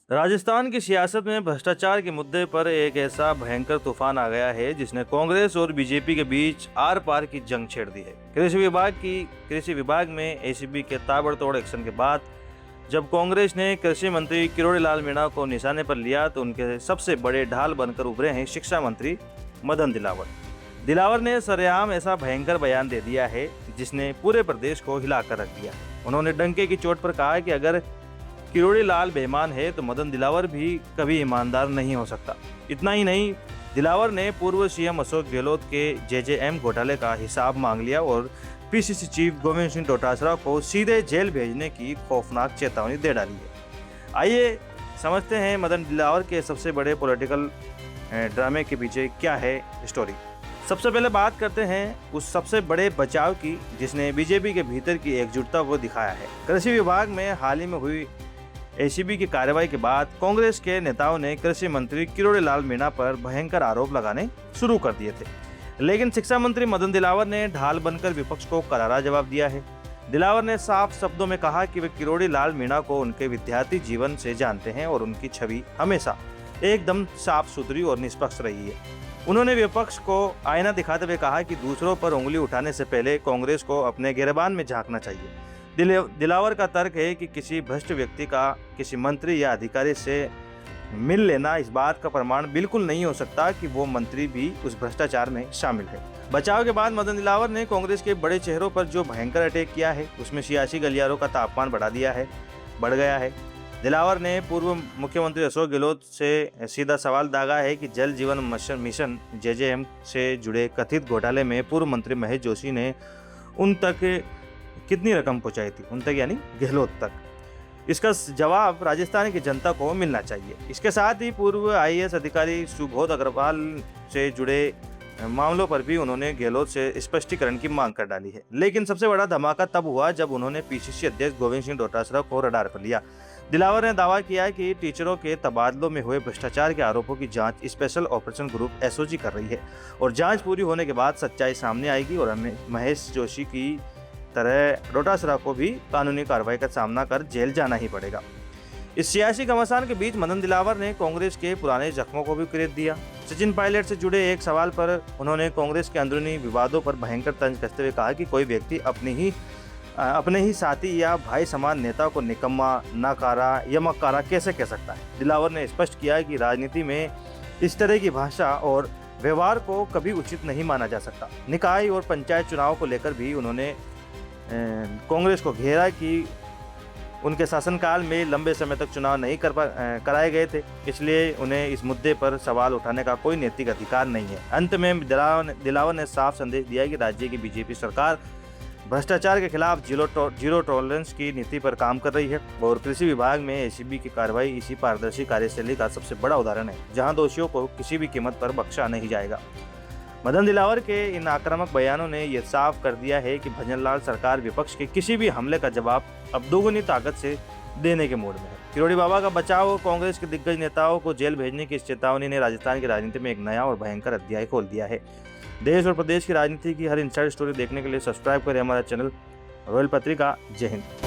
राजस्थान की सियासत में भ्रष्टाचार के मुद्दे पर एक ऐसा भयंकर तूफान आ गया है जिसने कांग्रेस और बीजेपी के बीच आर पार की जंग छेड़ दी है। कृषि विभाग में एसीबी के ताबड़तोड़ एक्शन के बाद जब कांग्रेस ने कृषि मंत्री किरोड़ी लाल मीणा को निशाने पर लिया तो उनके सबसे बड़े ढाल बनकर उभरे हैं शिक्षा मंत्री मदन दिलावर ने सरेआम ऐसा भयंकर बयान दे दिया है जिसने पूरे प्रदेश को हिलाकर रख दिया। उन्होंने डंके की चोट पर कहा कि अगर किरोड़ी लाल बेईमान है तो मदन दिलावर भी कभी ईमानदार नहीं हो सकता। इतना ही नहीं, दिलावर ने पूर्व सीएम अशोक गहलोत के जेजेएम घोटाले का हिसाब मांग लिया और पीसीसी चीफ गोविंद सिंह डोटासरा को सीधे जेल भेजने की खौफनाक चेतावनी दे डाली है। आइए समझते हैं मदन दिलावर के सबसे बड़े पॉलिटिकल ड्रामे के पीछे क्या है स्टोरी। सबसे पहले बात करते हैं उस सबसे बड़े बचाव की जिसने बीजेपी के भीतर की एकजुटता को दिखाया है। कृषि विभाग में हाल ही में हुई एसीबी की कार्रवाई के बाद कांग्रेस के नेताओं ने कृषि मंत्री किरोड़ी लाल मीणा पर भयंकर आरोप लगाने शुरू कर दिए थे, लेकिन शिक्षा मंत्री मदन दिलावर ने ढाल बनकर विपक्ष को करारा जवाब दिया है। दिलावर ने साफ शब्दों में कहा कि वे किरोड़ी लाल मीणा को उनके विद्यार्थी जीवन से जानते हैं और उनकी छवि हमेशा एकदम साफ सुथरी और निष्पक्ष रही है। उन्होंने विपक्ष को आईना दिखाते हुए कहा कि दूसरों पर उंगली उठाने से पहले कांग्रेस को अपने गिरबान में झांकना चाहिए। दिलावर का तर्क है कि किसी भ्रष्ट व्यक्ति का किसी मंत्री या अधिकारी से मिल लेना इस बात का प्रमाण बिल्कुल नहीं हो सकता कि वो मंत्री भी उस भ्रष्टाचार में शामिल है। बचाव के बाद मदन दिलावर ने कांग्रेस के बड़े चेहरों पर जो भयंकर अटैक किया है उसमें सियासी गलियारों का तापमान बढ़ गया है। दिलावर ने पूर्व मुख्यमंत्री अशोक गहलोत से सीधा सवाल दागा है कि जल जीवन मिशन जेजेएम से जुड़े कथित घोटाले में पूर्व मंत्री महेश जोशी ने उन तक कितनी रकम पहुंचाई थी, उन तक यानी गहलोत तक। इसका जवाब राजस्थान की जनता को मिलना चाहिए। इसके साथ ही पूर्व आईएएस अधिकारी सुबोध अग्रवाल से जुड़े मामलों पर भी उन्होंने गहलोत से स्पष्टीकरण की मांग कर डाली है। लेकिन सबसे बड़ा धमाका तब हुआ जब उन्होंने पीसीसी अध्यक्ष गोविंद सिंह डोटासरा को रडार पर लिया। दिलावर ने दावा किया कि टीचरों के तबादलों में हुए भ्रष्टाचार के आरोपों की जांच स्पेशल ऑपरेशन ग्रुप एसओजी कर रही है और जांच पूरी होने के बाद सच्चाई सामने आएगी और महेश जोशी की तरह डोटासरा को भी कानूनी कार्रवाई का सामना कर जेल जाना ही पड़ेगा। इस सियासी घमासान के बीच मदन दिलावर ने कांग्रेस के पुराने जख्मों को भी क्रेडिट दिया। सचिन पायलट से जुड़े एक सवाल पर उन्होंने कांग्रेस के अंदरूनी विवादों पर भयंकर तंज कसते हुए कहा कि कोई व्यक्ति अपने ही साथी या भाई समान नेता को निकम्मा, नाकारा या मक्कारा कैसे कह सकता है। दिलावर ने स्पष्ट किया कि राजनीति में इस तरह की भाषा और व्यवहार को कभी उचित नहीं माना जा सकता। निकाय और पंचायत चुनाव को लेकर भी उन्होंने कांग्रेस को घेरा कि उनके शासनकाल में लंबे समय तक चुनाव नहीं कराए गए थे, इसलिए उन्हें इस मुद्दे पर सवाल उठाने का कोई नैतिक अधिकार नहीं है। अंत में दिलावर ने साफ संदेश दिया कि राज्य की बीजेपी सरकार भ्रष्टाचार के खिलाफ जीरो टॉलरेंस की नीति पर काम कर रही है और कृषि विभाग में एसीबी की कार्रवाई इसी पारदर्शी कार्यशैली का सबसे बड़ा उदाहरण है, जहां दोषियों को किसी भी कीमत पर बख्शा नहीं जाएगा। मदन दिलावर के इन आक्रामक बयानों ने यह साफ कर दिया है कि भजनलाल सरकार विपक्ष के किसी भी हमले का जवाब अब दोगुनी ताकत से देने के मूड में है। किरोड़ी बाबा का बचाव और कांग्रेस के दिग्गज नेताओं को जेल भेजने की इस चेतावनी ने राजस्थान की राजनीति में एक नया और भयंकर अध्याय खोल दिया है। देश और प्रदेश की राजनीति की हर इनसाइड स्टोरी देखने के लिए सब्सक्राइब करें हमारा चैनल रॉयल पत्रिका। जय हिंद।